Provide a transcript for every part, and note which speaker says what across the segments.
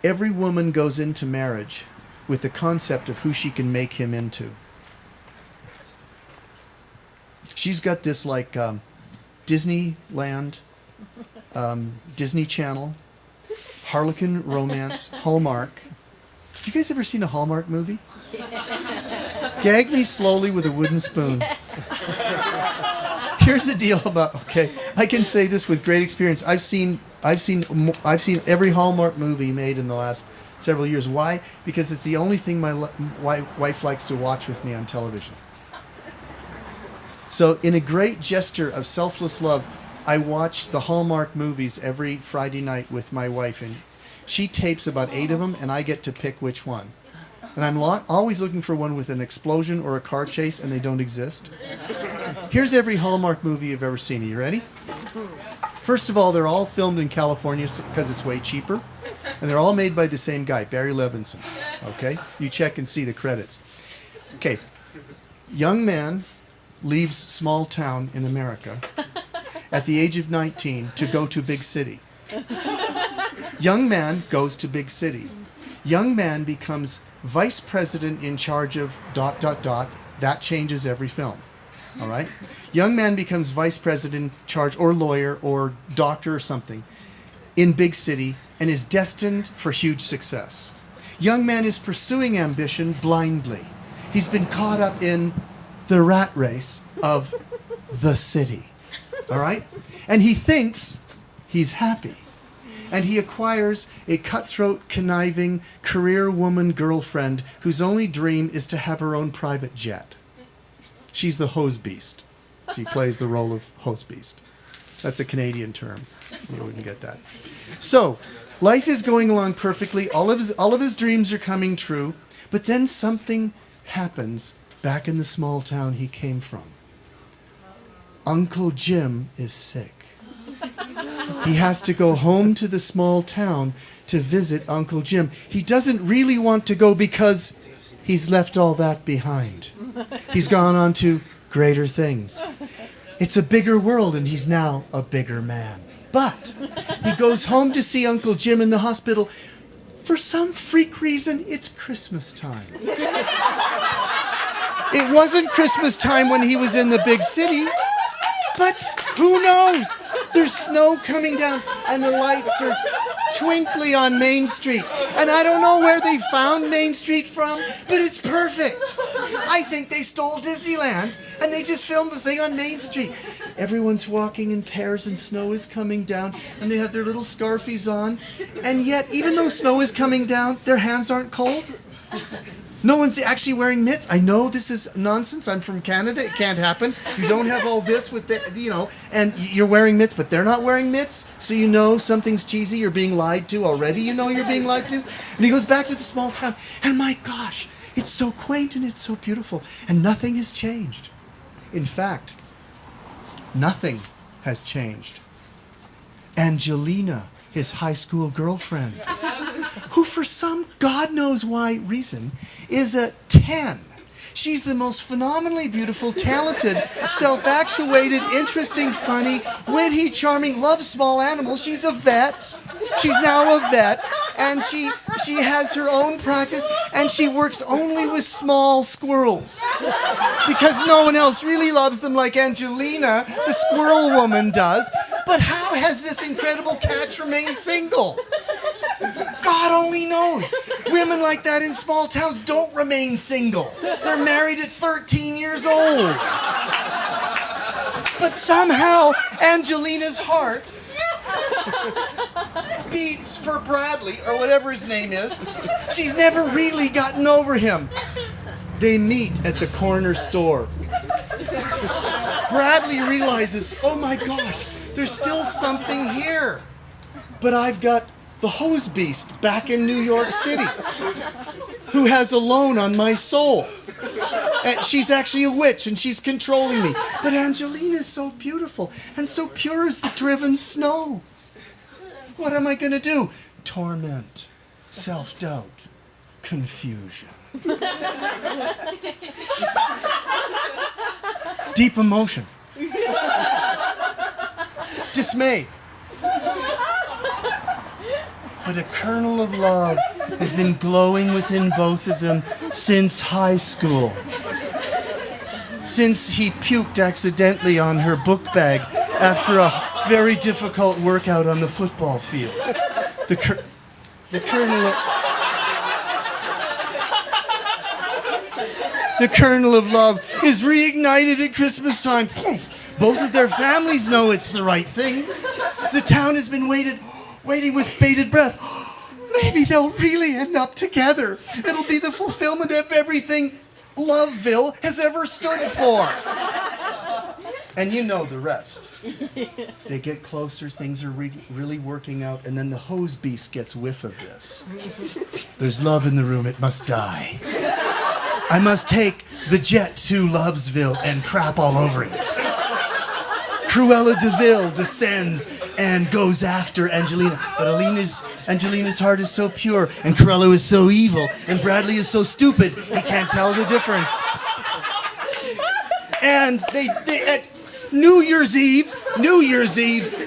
Speaker 1: Every woman goes into marriage with the concept of who she can make him into. She's got this like Disneyland, Disney Channel, Harlequin romance, Hallmark. You guys ever seen a Hallmark movie? Gag me slowly with a wooden spoon. Here's the deal about, okay, I can say this with great experience. I've seen every Hallmark movie made in the last several years. Why? Because it's the only thing my wife likes to watch with me on television. So in a great gesture of selfless love, I watch the Hallmark movies every Friday night with my wife, and she tapes about 8 of them, and I get to pick which one. And I'm always looking for one with an explosion or a car chase, and they don't exist. Here's every Hallmark movie you've ever seen. Are you ready? First of all, they're all filmed in California because it's way cheaper. And they're all made by the same guy, Barry Levinson. Okay? You check and see the credits. Okay. Young man leaves small town in America at the age of 19 to go to big city. Young man goes to big city. Young man becomes vice president in charge of ... That changes every film. All right? Young man becomes vice president in charge, or lawyer, or doctor, or something, in big city, and is destined for huge success. Young man is pursuing ambition blindly. He's been caught up in the rat race of the city. All right? And he thinks he's happy. And he acquires a cutthroat, conniving, career woman girlfriend whose only dream is to have her own private jet. She's the hose beast. She plays the role of hose beast. That's a Canadian term. You wouldn't get that. So, life is going along perfectly. All of his dreams are coming true. But then something happens back in the small town he came from. Uncle Jim is sick. He has to go home to the small town to visit Uncle Jim. He doesn't really want to go because he's left all that behind. He's gone on to greater things. It's a bigger world, and he's now a bigger man. But he goes home to see Uncle Jim in the hospital. For some freak reason, it's Christmas time. It wasn't Christmas time when he was in the big city, but who knows? There's snow coming down, and the lights are twinkly on Main Street. And I don't know where they found Main Street from, but it's perfect. I think they stole Disneyland, and they just filmed the thing on Main Street. Everyone's walking in pairs, and snow is coming down, and they have their little scarfies on. And yet, even though snow is coming down, their hands aren't cold. No one's actually wearing mitts. I know this is nonsense. I'm from Canada. It can't happen. You don't have all this with the, and you're wearing mitts, but they're not wearing mitts. So you know something's cheesy. You're being lied to already. You know you're being lied to. And he goes back to the small town. And my gosh, it's so quaint and it's so beautiful. And nothing has changed. In fact, nothing has changed. Angelina, his high school girlfriend, who for some God knows why reason is a 10. She's the most phenomenally beautiful, talented, self-actuated, interesting, funny, witty, charming, loves small animals. She's a vet. She's now a vet. And she has her own practice, and she works only with small squirrels. Because no one else really loves them like Angelina, the squirrel woman, does. But how has this incredible catch remained single? God only knows. Women like that in small towns don't remain single. They're married at 13 years old. But somehow, Angelina's heart beats for Bradley, or whatever his name is. She's never really gotten over him. They meet at the corner store. Bradley realizes, oh my gosh, there's still something here. But I've got the hose beast back in New York City who has a loan on my soul. And she's actually a witch, and she's controlling me. But Angelina's so beautiful and so pure as the driven snow. What am I going to do? Torment, self-doubt, confusion. Deep emotion. Dismay. but a kernel of love has been glowing within both of them since high school. Since he puked accidentally on her book bag after a very difficult workout on the football field. The kernel of love is reignited at Christmas time. Both of their families know it's the right thing. The town has been waiting with bated breath. Maybe they'll really end up together. It'll be the fulfillment of everything Loveville has ever stood for. And you know the rest. They get closer, things are really working out, and then the hose beast gets whiff of this. There's love in the room, it must die. I must take the jet to Lovesville and crap all over it. Cruella de Vil descends and goes after Angelina. But Angelina's heart is so pure, and Cruella is so evil, and Bradley is so stupid, he can't tell the difference. And they at New Year's Eve,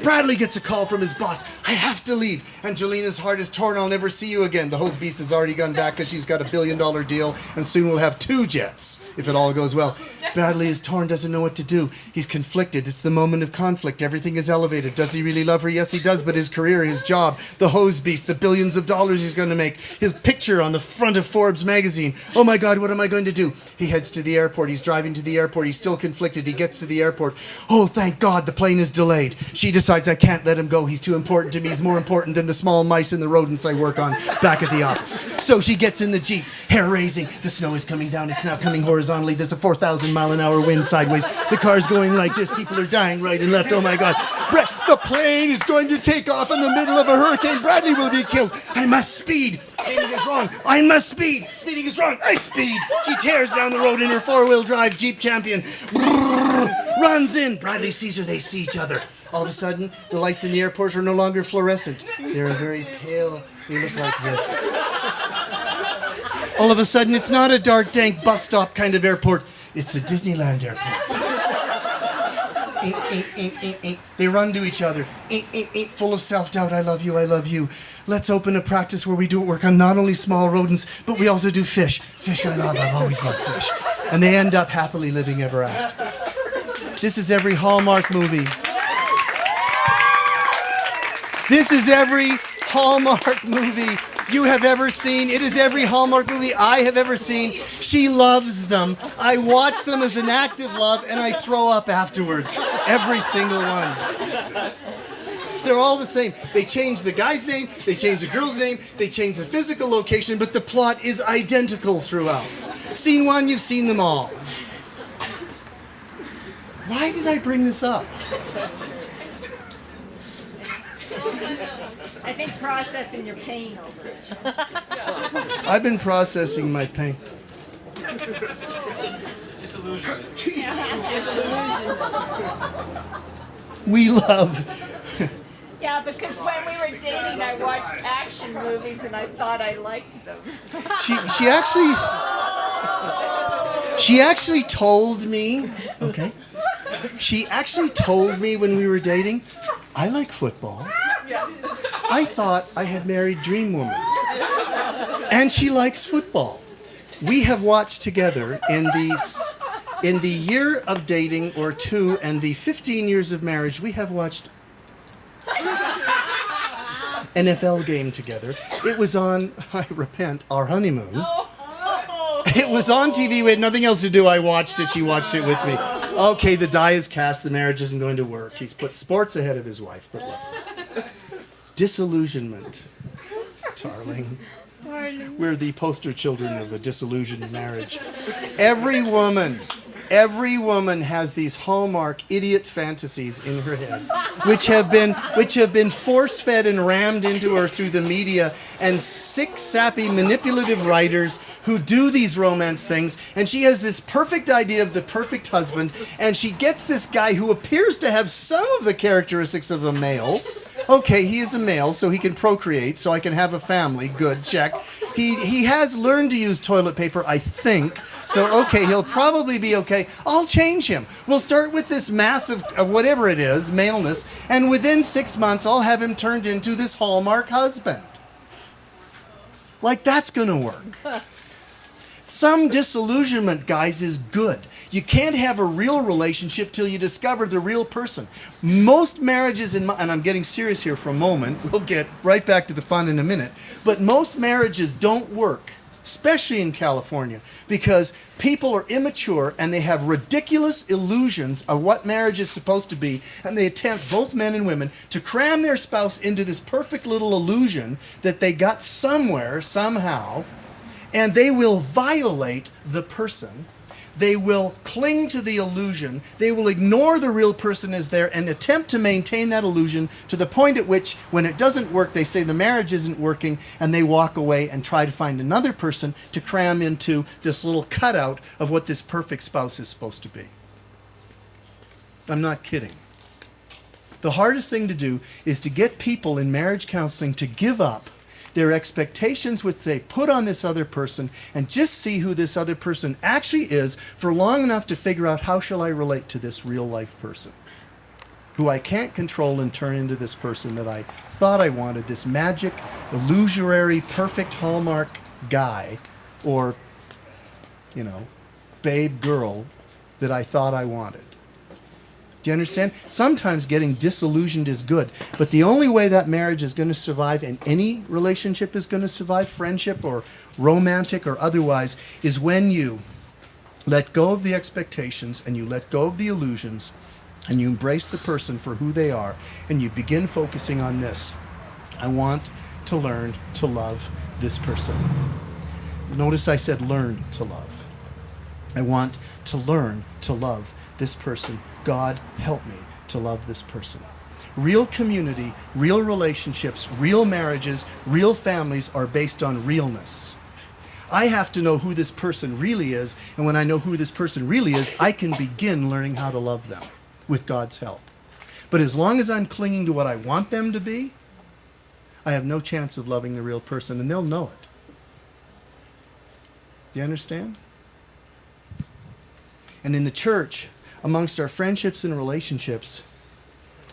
Speaker 1: Bradley gets a call from his boss. I have to leave. Angelina's heart is torn. I'll never see you again. The hose beast has already gone back because she's got $1 billion deal, and soon we'll have 2 jets, if it all goes well. Bradley is torn, doesn't know what to do. He's conflicted. It's the moment of conflict. Everything is elevated. Does he really love her? Yes, he does, but his career, his job, the hose beast, the billions of dollars he's going to make, his picture on the front of Forbes magazine. Oh my God, what am I going to do? He heads to the airport. He's driving to the airport. He's still conflicted. He gets to the airport. Oh, thank God, the plane is delayed. She decides I can't let him go. He's too important to me. He's more important than the small mice and the rodents I work on back at the office. So she gets in the Jeep, hair raising. The snow is coming down. It's now coming horizontally. There's a 4,000-mile-an-hour wind sideways. The car's going like this. People are dying right and left. Oh my God. The plane is going to take off in the middle of a hurricane. Bradley will be killed. I must speed. Speeding is wrong. I must speed. Speeding is wrong. I speed. She tears down the road in her 4-wheel drive Jeep Champion. Runs in. Bradley sees her. They see each other. All of a sudden, the lights in the airport are no longer fluorescent. They're very pale. They look like this. All of a sudden, it's not a dark, dank bus stop kind of airport. It's a Disneyland airport. They run to each other, full of self-doubt. I love you, I love you. Let's open a practice where we do work on not only small rodents, but we also do fish. Fish I love, I've always loved fish. And they end up happily living ever after. This is every Hallmark movie. This is every Hallmark movie you have ever seen. It is every Hallmark movie I have ever seen. She loves them. I watch them as an act of love, and I throw up afterwards. Every single one. They're all the same. They change the guy's name, they change the girl's name, they change the physical location, but the plot is identical throughout. Scene 1, you've seen them all. Why did I bring this up?
Speaker 2: I think processing your pain over it.
Speaker 1: I've been processing my pain.
Speaker 3: Disillusionment.
Speaker 1: We love.
Speaker 2: Yeah, because when we were dating, I watched action movies and I thought I liked them.
Speaker 1: She actually told me. Okay. She actually told me when we were dating, I like football. I thought I had married Dream Woman. And she likes football. We have watched together in the year of dating or 2 and the 15 years of marriage, we have watched NFL game together. It was on, I repent, our honeymoon. It was on TV. We had nothing else to do. I watched it. She watched it with me. Okay, the die is cast. The marriage isn't going to work. He's put sports ahead of his wife, but what? Disillusionment, darling. We're the poster children of a disillusioned marriage. Every woman has these Hallmark idiot fantasies in her head, which have been force-fed and rammed into her through the media and sick, sappy, manipulative writers who do these romance things. And she has this perfect idea of the perfect husband, and she gets this guy who appears to have some of the characteristics of a male. Okay, he is a male, so he can procreate, so I can have a family. Good, check. He has learned to use toilet paper, I think. So, okay, he'll probably be okay. I'll change him. We'll start with this mass of whatever it is, maleness, and within 6 months, I'll have him turned into this Hallmark husband. Like that's going to work. Some disillusionment, guys, is good. You can't have a real relationship till you discover the real person. Most marriages, and I'm getting serious here for a moment, we'll get right back to the fun in a minute, but most marriages don't work, especially in California, because people are immature and they have ridiculous illusions of what marriage is supposed to be, and they attempt, both men and women, to cram their spouse into this perfect little illusion that they got somewhere, somehow, and they will violate the person. They will cling to the illusion. They will ignore the real person is there and attempt to maintain that illusion to the point at which, when it doesn't work, they say the marriage isn't working, and they walk away and try to find another person to cram into this little cutout of what this perfect spouse is supposed to be. I'm not kidding. The hardest thing to do is to get people in marriage counseling to give up their expectations which they put on this other person and just see who this other person actually is for long enough to figure out, how shall I relate to this real life person who I can't control and turn into this person that I thought I wanted, this magic, illusory, perfect Hallmark guy or, babe girl that I thought I wanted. Do you understand? Sometimes getting disillusioned is good, but the only way that marriage is going to survive and any relationship is going to survive, friendship or romantic or otherwise, is when you let go of the expectations and you let go of the illusions and you embrace the person for who they are and you begin focusing on this. I want to learn to love this person. Notice I said learn to love. I want to learn to love this person. God, help me to love this person. Real community, real relationships, real marriages, real families are based on realness. I have to know who this person really is, and when I know who this person really is, I can begin learning how to love them with God's help. But as long as I'm clinging to what I want them to be, I have no chance of loving the real person, and they'll know it. Do you understand? And in the church, amongst our friendships and relationships,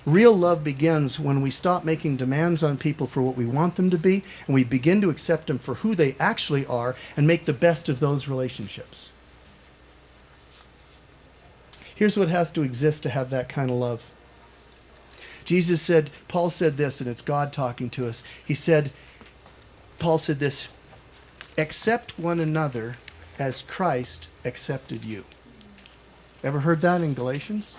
Speaker 1: real love begins when we stop making demands on people for what we want them to be, and we begin to accept them for who they actually are and make the best of those relationships. Here's what has to exist to have that kind of love. Jesus said, Paul said this, and it's God talking to us. Paul said this, accept one another as Christ accepted you. Ever heard that in Galatians?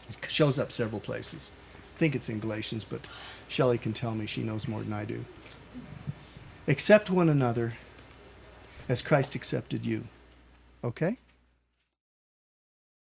Speaker 1: It shows up several places. I think it's in Galatians, but Shelley can tell me. She knows more than I do. Accept one another as Christ accepted you. Okay?